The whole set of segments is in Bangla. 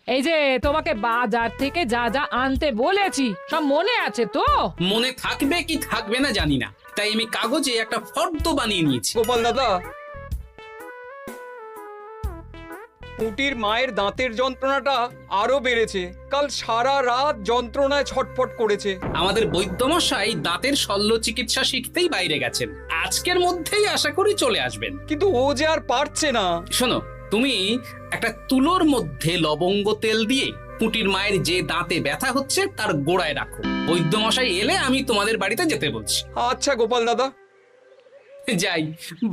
এই যে তোমাকে বাজার থেকে যা যা আনতে বলেছি সব মনে আছে তো? মনে থাকবে কি থাকবে না জানি না, তাই আমি কাগজে একটা ফর্দ বানিয়ে নিয়েছি। গোপাল দাদা, পুটির মায়ের দাঁতের যন্ত্রণাটা আরো বেড়েছে। কাল সারা রাত যন্ত্রণায় ছটফট করেছে। আমাদের বৈদ্যমশাই দাঁতের শল্য চিকিৎসা শিখতেই বাইরে গেছেন, আজকের মধ্যেই আশা করি চলে আসবেন। কিন্তু ও যে আর পারছে না। শোনো, তুমি একটা তুলোর মধ্যে লবঙ্গ তেল দিয়ে পুটির মায়ের যে দাঁতে ব্যথা হচ্ছে তার গোড়ায় রাখো। বৈদ্যমশাই এলে আমি তোমাদের বাড়িতে যেতে বলছি। আচ্ছা গোপাল দাদা। যাই,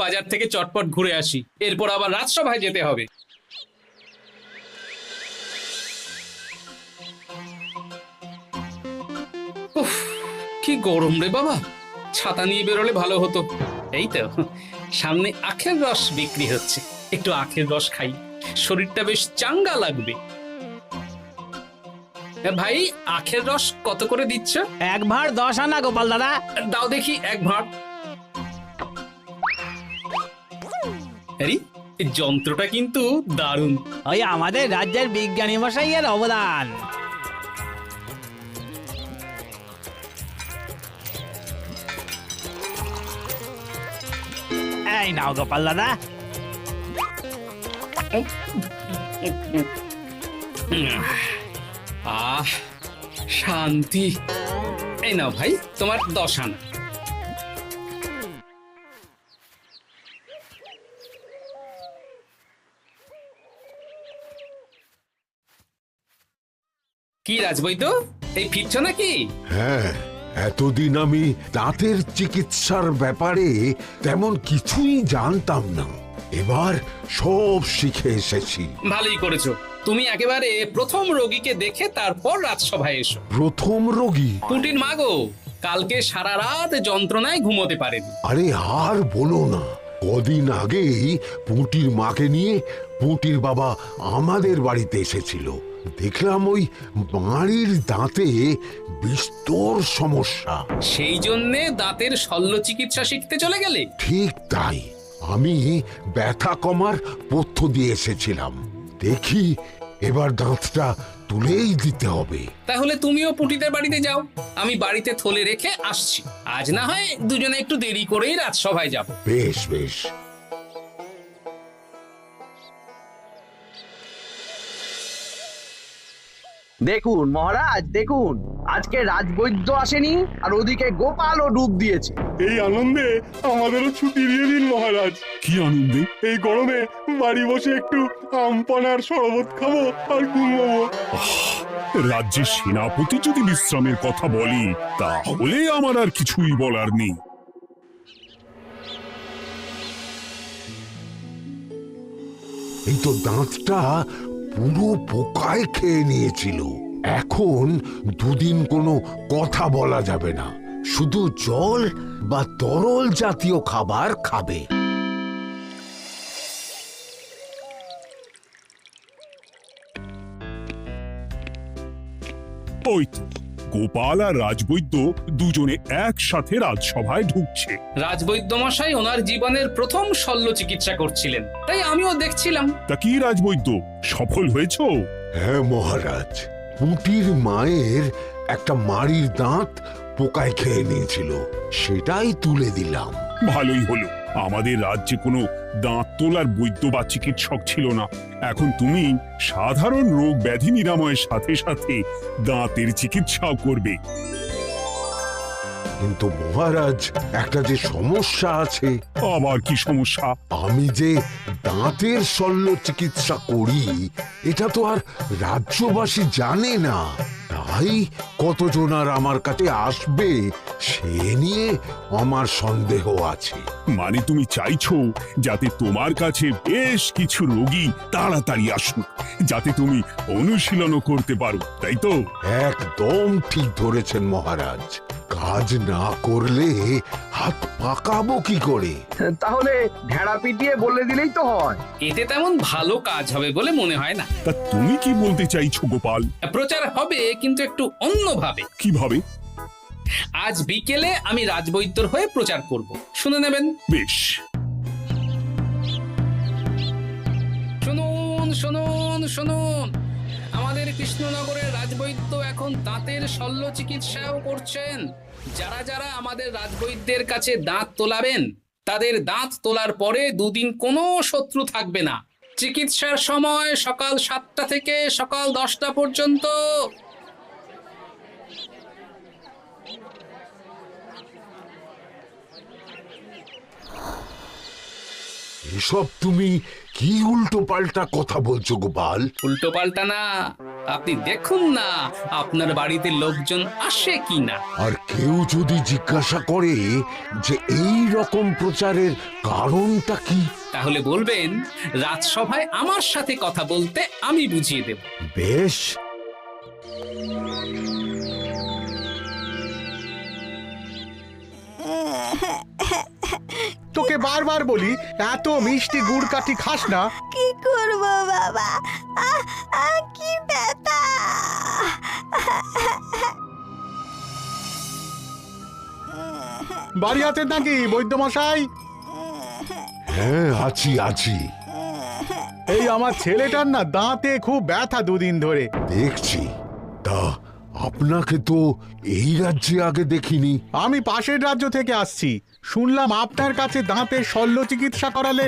বাজার থেকে চটপট ঘুরে আসি, এরপর আবার রাজসভায় যেতে হবে। উফ, কি গরম রে বাবা, ছাতা নিয়ে বেরোলে ভালো হতো। এই তো সামনে আখের রস বিক্রি হচ্ছে, একটু আখের রস খাই, শরীরটা বেশ চাঙ্গা লাগবে। ভাই, আখের রস কত করে দিচ্ছ? 1 ভাঁড় 10 আনা গোপাল দাদা। দাও দেখি 1 ভাঁড়। আরে, এই যন্ত্রটা কিন্তু দারুণ। ওই আমাদের রাজ্যের বিজ্ঞানী মশাইয়ের অবদান। এই নাও গোপাল দাদা। আহ, শান্তি। এই নাও ভাই, তোমার 10 আনা। কি রাজবৈদ্য, এই ফিরছ নাকি? হ্যাঁ, এতদিন আমি দাঁতের চিকিৎসার ব্যাপারে তেমন কিছুই জানতাম না, এবার সব শিখে এসেছি। ভালোই করেছো, তুমি একেবারে প্রথম রোগীকে দেখে তারপর রাজসভায় এসো। প্রথম রোগী? পুটির মা গো, কালকে সারা রাত যন্ত্রণায় ঘুমোতে পারেনি। আরে আর বলো না, কদিন আগেই পুঁটির মাকে নিয়ে পুঁটির বাবা আমাদের বাড়িতে এসেছিল। দেখলাম ওই বাড়ির দাঁতে বিস্তর সমস্যা। সেই জন্যে দাঁতের শল্য চিকিৎসা শিখতে চলে গেলে? ঠিক তাই, আমি ব্যথা কমার পথ্য দিয়ে এসেছিলাম। দেখি এবার দাঁতটা তুলেই দিতে হবে। তাহলে তুমিও পুটিদের বাড়িতে যাও, আমি বাড়িতে থলে রেখে আসছি। আজ না হয় দুজনে একটু দেরি করেই রাজসভায় যাব। বেশ বেশ। দেখুন মহারাজ, দেখুন আজকে রাজবৈদ্য আসেনি, আর ওদিকে গোপালও ডুব দিয়েছে। এই আনন্দে আমাদেরও ছুটি দিয়ে দিন মহারাজ। কি আনন্দে? এই গরমে বাড়ি বসে একটু আমপানার শরবত খাবো আর ঘুমবো। রাজ্যের সেনাপতি যদি বিশ্রামের কথা বলি, তাহলে আমার আর কিছুই বলার নেই। এই তো দাঁতটা পুরো পোকায় খেয়ে নিয়েছিল। এখন দুদিন কোনো কথা বলা যাবে না, শুধু জল বা তরল জাতীয় খাবার খাবে। ওই তো গোপাল আর রাজবৈদ্য দুজনে একসাথে রাজসভায় ঢুকছে। রাজবৈদ্য মশাই ওনার জীবনের প্রথম শল্য চিকিৎসা করছিলেন, তাই আমিও দেখছিলাম। তা কি রাজবৈদ্য, সফল হয়েছো? হ্যাঁ মহারাজ, পুঁটির মায়ের একটা মাড়ির দাঁত পোকায় খেয়ে নিয়েছিল, সেটাই তুলে দিলাম। ভালোই হলো, আমাদের রাজ্যে কোনো দাঁত তোলার বৈদ্য বা চিকিৎসক ছিল না। এখন তুমি সাধারণ রোগ ব্যাধি নিরাময়ের সাথে সাথে দাঁতের চিকিৎসাও করবে। কিন্তু মহারাজ, একটা যে সমস্যা আছে। আবার কি সমস্যা? আমি যে দাঁতের শল্য চিকিৎসা করি এটা তো আর রাজ্যবাসী জানে না, তাই কতজন আর আমার কাছে আসবে সে নিয়ে আমার সন্দেহ আছে। মানে তুমি চাইছো যাতে তোমার কাছে বেশ কিছু রোগী তাড়াতাড়ি আসুক, যাতে তুমি অনুশীলনও করতে পারো, তাই তো? একদম ঠিক ধরেছেন মহারাজ, কাজ না করলে হাত পাকাবো কি করে? তাহলে ঢেড়া পিটিয়ে বলে দিলেই তো হয়। এতে তেমন ভালো কাজ হবে বলে মনে হয় না। তা তুমি কি বলতে চাইছো গোপাল? প্রচার হবে, কিন্তু একটু অন্যভাবে। কিভাবে? আজ বিকেলে আমি রাজবৈদ্যর হয়ে প্রচার করব, শুনে নেবেন। বেশ। শুনুন শুনুন শুনুন, আমার আমাদের কৃষ্ণনগরের রাজবৈদ্য এখন দাঁতের শল্য চিকিৎসাও করছেন। যারা যারা আমাদের রাজবৈদ্যের কাছে দাঁত তোলাবেন তাদের দাঁত তোলার পরে দুদিন কোনো শত্রু থাকবে না। চিকিৎসার সময় সকাল 7টা থেকে সকাল 10টা পর্যন্ত। এসব তুমি কি উল্টো পাল্টা কথা বলছো গোপাল? উল্টো পাল্টা না, আপনি দেখুন না আপনার বাড়িতে লোকজন আসে কিনা। আর কেউ যদি জিজ্ঞাসা করে যে এই রকম প্রচারের কারণটা কি, তাহলে বলবেন রাজসভায় আমার সাথে কথা বলতে আমি বুঝিয়ে দেব। বেশ। তোকে বারবার বলি এত মিষ্টি গুড় কাঠি খাস না। কি করব বাবা, কি ব্যথা। বাড়ি আছেন নাকি বৈদ্যমশাই? হ্যাঁ, আছি আছি। এই আমার ছেলেটার না দাঁতে খুব ব্যথা দুদিন ধরে। দেখছি। তা আপনাকে তো এই রাজ্যে আগে দেখিনি। আমি পাশের রাজ্য থেকে আসছি। শুনলাম আপনার কাছে দাঁতের শল্য চিকিৎসা করালে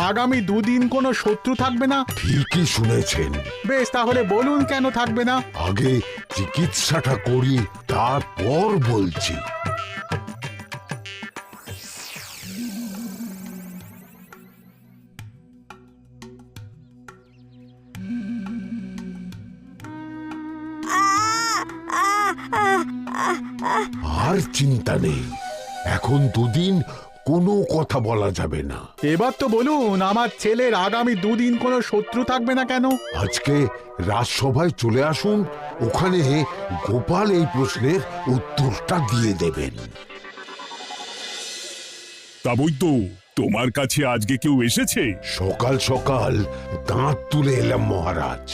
আগামী দুদিন কোনো শত্রু থাকবে না। ঠিকই শুনেছেন। বেশ, তাহলে বলুন কেন থাকবে না? আগে চিকিৎসাটা করি, তারপর বলছি। আর চিন্তা নেই, এখন দুদিন কোনো কথা বলা যাবে না। এবার তো বলুন আমার ছেলের আগামী দুদিন কোনো শত্রু থাকবে না কেন? আজকে রাজসভায় চলে আসুন, ওখানে গোপাল এই প্রশ্নের উত্তরটা দিয়ে দেবেন। তা বৈদ্য, তোমার কাছে আজকে কেউ এসেছে? সকাল সকাল দাঁত তুলে এলাম মহারাজ।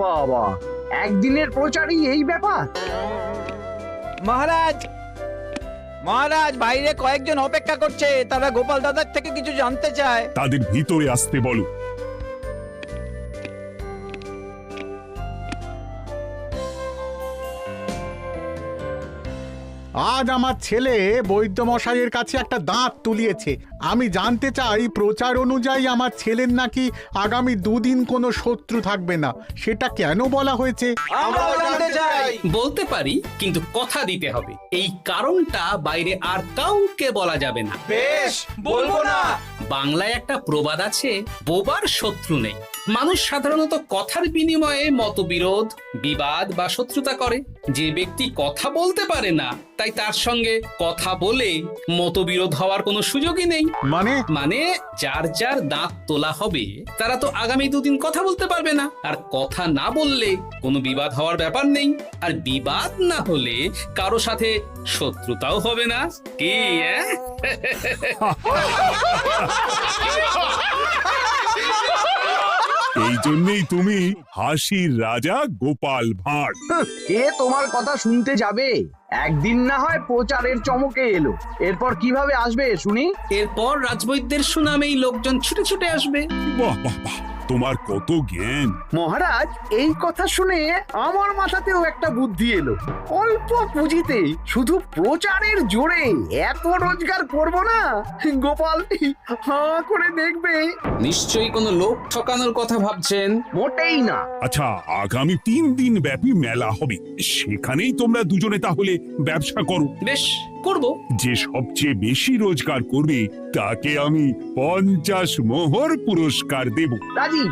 বাবা, একদিনের প্রচারই এই ব্যাপার? মহারাজ, মহারাজ, বাইরে কয়েকজন অপেক্ষা করছে, তারা গোপাল দাদার থেকে কিছু জানতে চায়। তাদের ভিতরে আসতে বলো। আজ আমার ছেলে বৈদ্যমশাইয়ের কাছে একটা দাঁত তুলিয়েছে। আমি জানতে চাই প্রচার অনুযায়ী আমার ছেলের নাকি আগামী দুদিন কোনো শত্রু থাকবে না, সেটা কেন বলা হয়েছে? বলতে পারি, কিন্তু কথা দিতে হবে এই কারণটা বাইরে আর কাউকে বলা যাবে না। বেশ, বলবো না। বাংলায় একটা প্রবাদ আছে, বোবার শত্রু নেই। মানুষ সাধারণত কথার বিনিময়ে মতবিরোধ, বিবাদ বা শত্রুতা করে। যে ব্যক্তি কথা বলতে পারে না, তাই তার সঙ্গে কথা বলে মতবিরোধ হওয়ার কোনো সুযোগই নেই। মানে যার যার দাঁত তোলা হবে তারা তো আগামী দুদিন কথা বলতে পারবে না। আর কথা না বললে কোনো বিবাদ হওয়ার ব্যাপার নেই। আর বিবাদ না হলে কারো সাথে শত্রুতাও হবে না। কি এই জন্যই তুমি হাসির রাজা গোপাল ভাঁড়। কে তোমার কথা শুনতে যাবে? একদিন না হয় প্রচারের চমকে এলো, এরপর কিভাবে আসবে শুনি? এরপর রাজবৈদ্যের সুনামেই লোকজন ছুটে ছুটে আসবে। বাহ বাহ বাহ, তোমার কত জ্ঞান! মহারাজ, এই কথা শুনে আমার মাথাতেও একটা বুদ্ধি এলো। অল্প পুঁজিতে শুধু প্রচারের জোরে এত রোজগার করব না, গোপাল হাঁ করে দেখবে। নিশ্চয়ই কোনো লোক ঠকানোর কথা ভাবছেন। মোটেই না। আচ্ছা, আগামী 3 দিন ব্যাপী মেলা হবে, সেখানেই তোমরা দুজনে তাহলে ব্যবসা করো। বেশ, করব। যে সবচেয়ে বেশি রোজগার করবে তাকে আমি 50 মোহর পুরস্কার দেব। রাজি।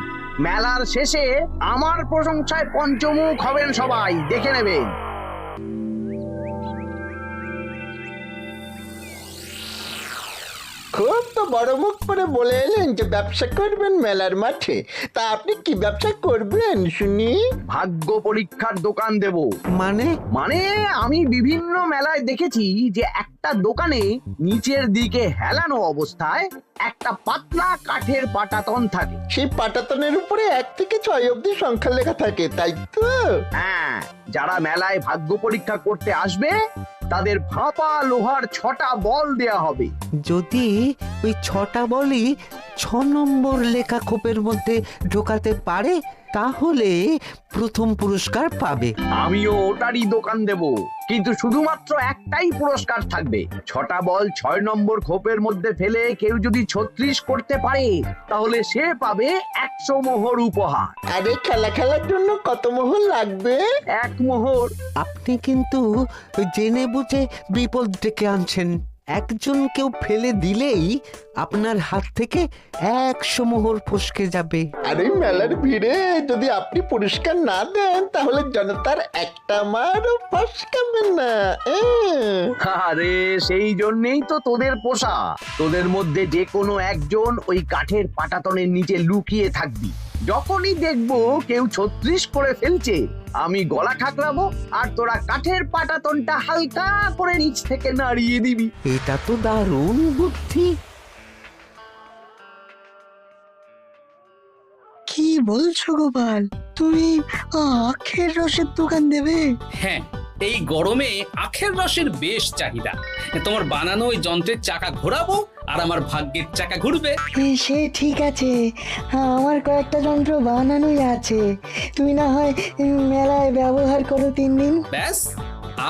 মেলার শেষে আমার প্রশংসায় পঞ্চমুখ হবেন সবাই, দেখে নেবেন। খুব তো বড় মুখ করে বলে এলেন যে ব্যবসা করবেন মেলার মাঠে। তা আপনি কি ব্যবসা করবেন শুনি? ভাগ্য পরীক্ষার দোকান দেব। মানে আমি বিভিন্ন মেলায় দেখেছি যে একটা দোকানে নিচের দিকে হেলানো অবস্থায় একটা পাতলা কাঠের পাটাতন থাকে। সেই পাটাতনের উপরে 1 থেকে 6 অবধি সংখ্যা লেখা থাকে, তাই তো? হ্যাঁ, যারা মেলায় ভাগ্য পরীক্ষা করতে আসবে তাদের ভাপা লোহার 6টা বল দেয়া হবে। যদি ওই 6টা বলই 6 নম্বর লেখা খোপের মধ্যে ঢোকাতে পারে তাহলে প্রথম পুরস্কার পাবে। আমিও ওটারই দোকান দেব, কিন্তু শুধুমাত্র একটাই পুরস্কার থাকবে। 6টা বল 6 নম্বর খোপের মধ্যে ফেলে কেউ যদি 36 করতে পারে তাহলে সে পাবে 100 মোহর উপহার। আরে খেলার জন্য কত মোহর লাগবে? 1 মোহর। আপনি কিন্তু জেনে বুঝে বিপদ ডেকে আনছেন। একজন কেউ ফেলে দিলেই আপনার হাত থেকে 100 মোহর ফসকে যাবে। আরে মেলার ভিড়ে যদি আপনি পুরস্কার না দেন তাহলে জনতার একটা মারও ফসকাবে না। আরে সেই জন্যই তো তোদের পোষা। তোদের মধ্যে যে কোনো একজন ওই কাঠের পাটাতনের নিচে লুকিয়ে থাকবি। যখনই দেখবো কেউ 36 করে ফেলছে আমি গলা খাকড়াবো আর তোরা কাঠের পাটাতনটা হালকা করে নিচ থেকে নাড়িয়ে দিবি। এটা তো দারুণ বুদ্ধি। কি বলছো গোপাল, তুমি আখের রসের দোকান দেবে? হ্যাঁ, এই গরমে আখের রসের বেশ চাহিদা। তোমার বানানো ওই যন্ত্রের চাকা ঘোরাবো আর আমার ভাগ্যের চাকা ঘুরবে। সে ঠিক আছে, আমার কয়েকটা যন্ত্র বানানোই আছে। তুমি না হয় মেলায় ব্যবহার করো 3 দিন। ব্যাস,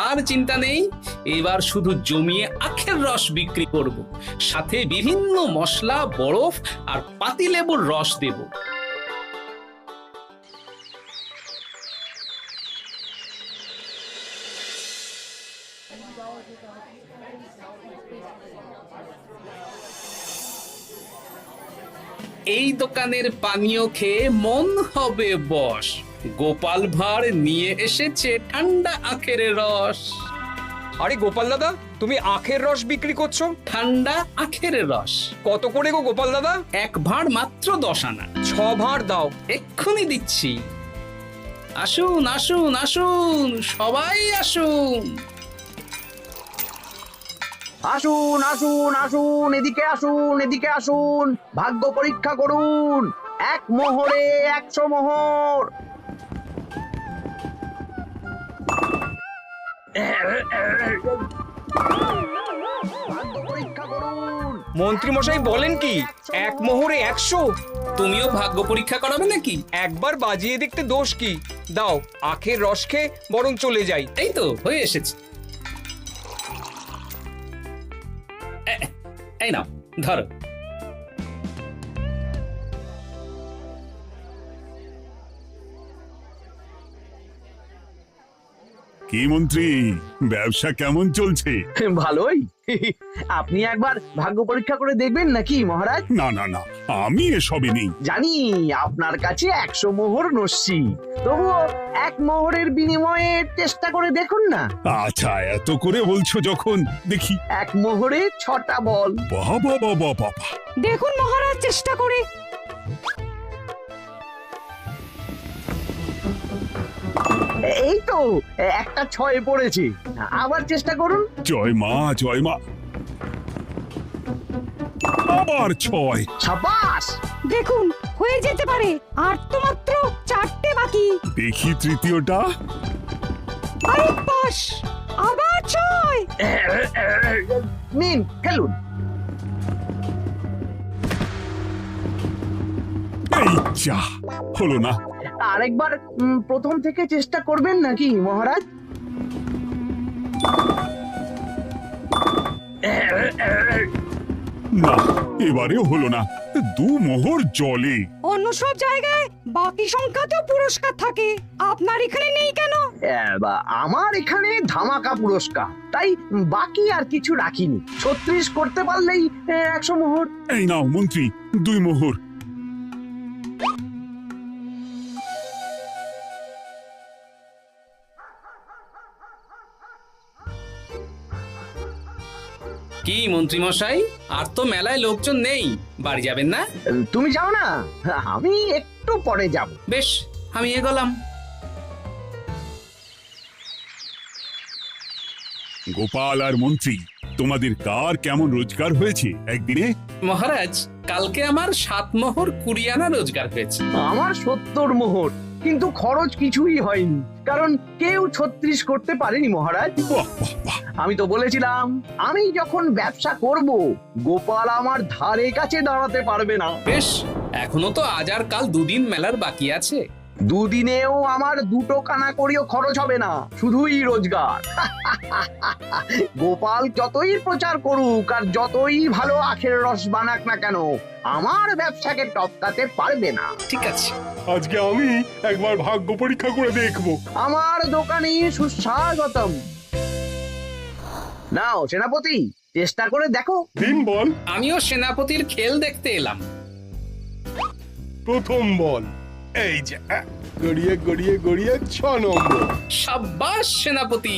আর চিন্তা নেই। এবার শুধু জমিয়ে আখের রস বিক্রি করব, সাথে বিভিন্ন মশলা, বরফ আর পাতিলেবুর রস দেব। এই দোকানের পানীয় খেয়ে মন হবে বশ। গোপাল ভাঁড় নিয়ে এসেছে ঠান্ডা আখের রস। আরে গোপাল দাদা, তুমি আখের রস বিক্রি করছো? ঠান্ডা আখের রস কত করে গো গোপাল দাদা? 1 ভাঁড় মাত্র 10 আনা। 6 ভাঁড় দাও। এক্ষুনি দিচ্ছি। আসুন আসুন আসুন, সবাই আসুন। আসুন আসুন আসুন, এদিকে আসুন, এদিকে আসুন, ভাগ্য পরীক্ষা করুন। 1 মোহরে 100 মোহর। ভাগ্য পরীক্ষা করুন। মন্ত্রী মশাই বলেন কি 1 মোহরে 100? তুমিও ভাগ্য পরীক্ষা করাবে নাকি? একবার বাজিয়ে দেখতে দোষ কি? দাও, আখের রস খেয়ে বরং চলে যাই। এই তো হয়ে এসেছে। এই নাও, ধরো। কি মন্ত্রী, ব্যবসা কেমন চলছে? ভালোই। আপনি একবার ভাগ্য পরীক্ষা করে দেখবেন নাকি মহারাজ? না না না, আমি এসবে নেই। জানি আপনার কাছে 100 মোহর নস্যি, তবুও 1 মোহরের বিনিময়ে চেষ্টা করে দেখুন না। আচ্ছা, এত করে বলছো যখন, দেখি। 1 মোহরে 6টা বল। বাবা বাবা বাবা, দেখুন মহারাজ চেষ্টা করে। এই তো একটা 6 পড়েছে, আবার চেষ্টা করুন। জয় মা জয় মা, আবার 6। সাবাস। দেখুন হয়ে যেতে পারে, আর তো মাত্র 4টে বাকি। দেখি তৃতীয়টা। আরে পাস, আবার 6। নিন খেলুন। এই যা, হলো না। আরেকবার প্রথম থেকে চেষ্টা করবেন নাকি মহারাজ? না, এবারেও হলো না। 2 মোহর জলে। অন্য সব জায়গায় বাকি সংখ্যাতেও পুরস্কার থাকে, আপনার এখানে নেই কেন? আমার এখানে ধামাকা পুরস্কার, তাই বাকি আর কিছু রাখিনি। 36 করতে পারলেই 100 মোহর। এই নাও মন্ত্রী, 2 মোহর। কি মন্ত্রী মশাই, আর তো মেলায় লোকজন নেই, বাড়ি যাবেন না? তুমি যাও না, আমি একটু পরে যাব। বেশ, আমি এগোলাম। গোপাল আর মন্ত্রী, তোমাদের কার কেমন রোজগার হয়েছে একদিনে? মহারাজ, কালকে আমার 7 মোহর 20 আনা রোজগার হয়েছে। আমার 70 মোহর। কিন্তু খরচ কিছুই হয়নি, কারণ কেউ 36 করতে পারেনি মহারাজ। বাহ বাহ বাহ, আমি তো বলেছিলাম আমি যখন ব্যবসা করব গোপাল আমার ধারে কাছে দাঁড়াতে পারবে না। বেশ, এখনো তো আজ আর কাল দুদিন মেলার বাকি আছে। দুদিনেও আমার 2 কানা করিও খরচ হবে না, শুধুই রোজগার। গোপাল যতই প্রচার করুক আর যতই ভালো আখের রস বানাক না কেন, আমার ব্যবসাকে টপকাতে পারবে না। ঠিক আছে, আজকে আমি একবার ভাগ্য পরীক্ষা করে দেখবো। আমার দোকানে সুস্বাগতম। নাও সেনাপতি, চেষ্টা করে দেখো। দিন বল। আমিও সেনাপতির খেল দেখতে এলাম। প্রথম বল, এই যে গড়িয়ে গড়িয়ে গড়িয়ে 6 নম্বর, সাব্বাস সেনাপতি।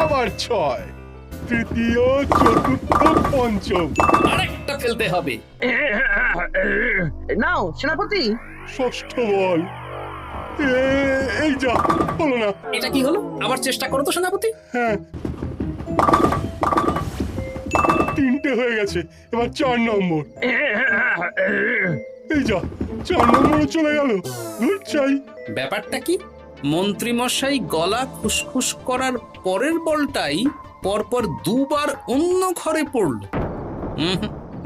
আবার 6, তৃতীয়, চতুর্থ, পঞ্চম, আরেকটা ফেলতে হবে। নাও সেনাপতি, ষষ্ঠ বল। এই যা, হলো না। এটা কি হলো? আবার চেষ্টা করো তো সেনাপতি। হ্যাঁ, 3টে হয়ে গেছে, এবার 4 নম্বর। এই যা, 4 নম্বরে চলে গেল। চাই ব্যাপারটা কি? মন্ত্রী মশাই গলা খুসখুস করার পরের বলটাই পরপর 2 বার অন্য ঘরে পড়ল।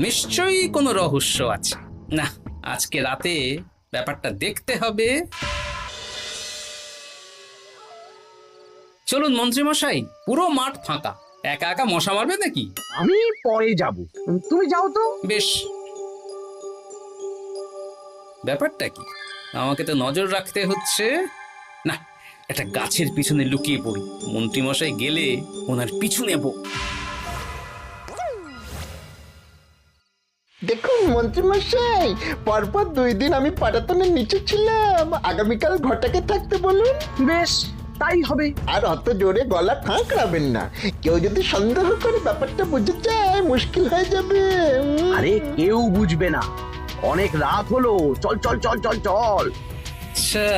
নিশ্চয়ই কোনো রহস্য আছে। না, আজকে রাতে ব্যাপারটা দেখতে হবে। চলুন মন্ত্রী মশাই, পুরো মাঠ ফাঁকা, একা একা মশা মারবে নাকি? আমি পরে যাব, তুমি যাও তো। বেশ। ব্যাপারটা কি? আমাকে তো নজর রাখতে হচ্ছে। না, একটা গাছের পিছনে লুকিয়ে পড়ি, মন্ত্রী মশাই গেলে ওনার পিছু নেব। দেখুন মন্ত্রীমশাই, পরপর 2 দিন আমি পাটাতনের নিচে ছিলাম। আগামীকাল ঘটাকে থাকতে বলুন। বেশ, তাই হবে। আর অত জোরে গলা খাঁকড়াবেন না, কেউ যদি সন্দেহ করে ব্যাপারটা বুঝে যায় মুশকিল হয়ে যাবে। আরে কেউ বুঝবে না, অনেক রাত হলো, চল চল চল চল চল। আচ্ছা,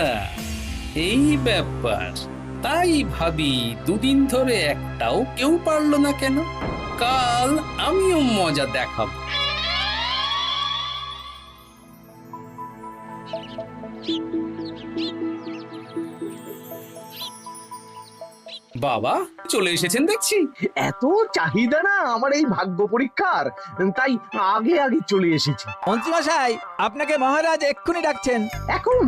এই ব্যাপার। তাই ভাবি 2 দিন ধরে একটাও কেউ পারলো না কেন? কাল আমিও মজা দেখাবো। বাবা চলে এসেছেন দেখছি। এত চাহিদা না আমার এই ভাগ্য পরীক্ষার, তাই আগে আগে চলে এসেছি। মন্ত্রীমশাই, আপনাকে মহারাজ এক্ষুনি ডাকছেন। এখন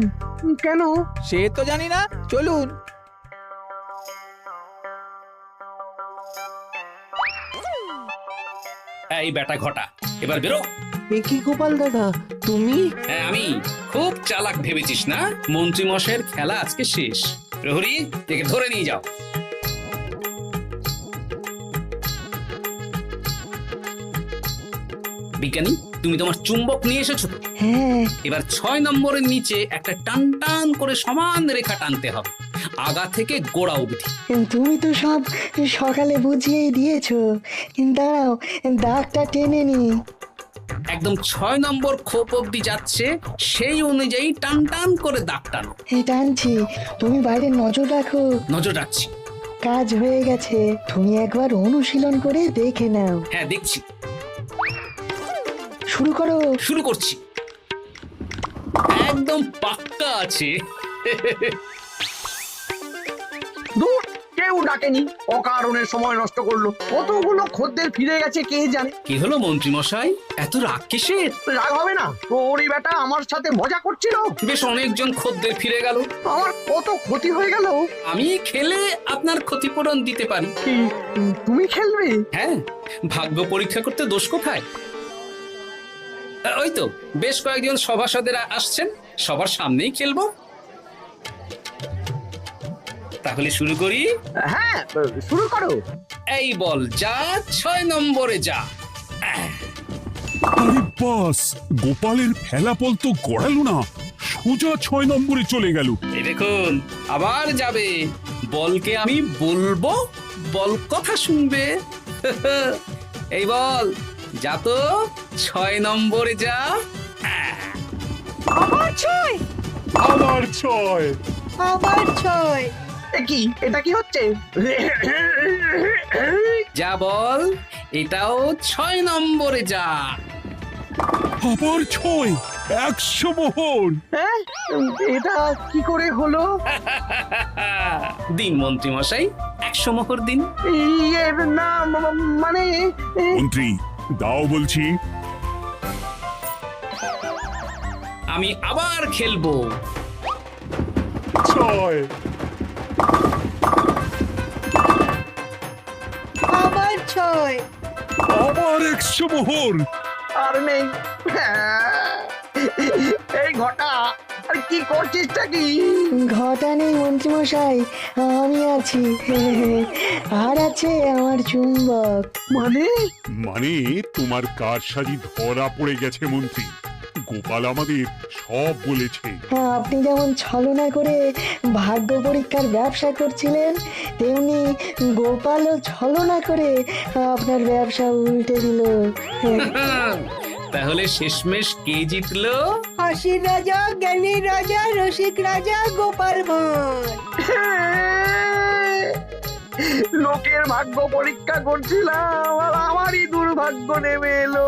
কেন? সে তো জানি না, চলুন। এই বেটা ঘটা, এবার বেরো। এ কি গোপাল দাদা, তুমি? হ্যাঁ আমি। খুব চালাক ভেবেছিস না? মন্ত্রী মশাইয়ের খেলা আজকে শেষ। প্রহরী, একে ধরে নিয়ে যাও। বিজ্ঞানী, তুমি তোমার চুম্বক নিয়ে এসেছো তো? হ্যাঁ, এবার 6 নম্বরের নিচে একটা টান টান করে সমান রেখা টানতে হবে, আগা থেকে গোড়া অবধি। তুমি তো সব সকালে বুঝিয়েই দিয়েছো, দাঁড়াও দাগটা টেনে নি। একদম 6 নম্বর খোপ অবধি যাচ্ছে, সেই অনুযায়ী টান টান করে দাগ টানো। টানছি, তুমি বাইরে নজর রাখো। নজর রাখছি। কাজ হয়ে গেছে, তুমি একবার অনুশীলন করে দেখে নাও। হ্যাঁ দেখছি। শুরু করো। শুরু করছি। একদম পাক্কা আছে। দূর, কেউ ডাকেনি, অকারণে সময় নষ্ট করলো। কতগুলো খদ্দের ফিরে গেছে কে জানে। কি হলো মন্ত্রী মশাই, এত রাগ কিসের? রাগ হবে না, ওরই বেটা আমার সাথে মজা করছিল। বেশ অনেকজন খদ্দের ফিরে গেল, আমার কত ক্ষতি হয়ে গেল। আমি খেলে আপনার ক্ষতিপূরণ দিতে পারি। তুমি খেলবে? হ্যাঁ, ভাগ্য পরীক্ষা করতে দোষ কোথায়? ওই তো বেশ কয়েকজন সভাসদেরা আসছেন, সবার সামনেই খেলবো। তাহলে শুরু করি। হ্যাঁ, শুরু করো। এই বল যা, 6 নম্বরে যা। আরে বাস, গোপালের ফেলাপল তো গড়ালো না, সোজা 6 নম্বরে চলে গেল। এই দেখুন, আবার যাবে। বলকে আমি বলবো, বল কথা শুনবে। এই বল যা তো, 6 নম্বরে যা। আবার 6, আবার 6, আবার 6। কি এটা কি হচ্ছে? যা বল, এটাও 6 নম্বরে যা। আবার 6, 100 মোহর। হ্যাঁ এটা কি করে হলো? দিন মন্ত্রী মশাই, 100 মোহর দিন। ইয়ে না মানে মন্ত্রী দাও বলছি। আমি আবার খেলবো। 6 আবার 6। আবার 100 মোহর। আর নেই। এই ঘটা আর কি করছিসটা কি? ঘটা নেই মন্ত্রীমশাই, আমি আছি। আর আছে আমার চুম্বক। মানে তোমার কারসাজি ধরা পড়ে গেছে মন্ত্রী। গোপাল আমাদের সব বলেছে। হ্যাঁ, আপনি যেমন ছলনা করে ভাগ্য পরীক্ষার ব্যবসা করছিলেন, তেমনি গোপালও ছলনা করে আপনার ব্যবসা উল্টে দিল। তাহলে শেষমেশ কে জিতলো? হাসির রাজা, জ্ঞানীর রাজা, রসিক রাজা গোপাল ভাঁড়। লোকের ভাগ্য পরীক্ষা করছিলাম আর আমারই দুর্ভাগ্য নেমে এলো।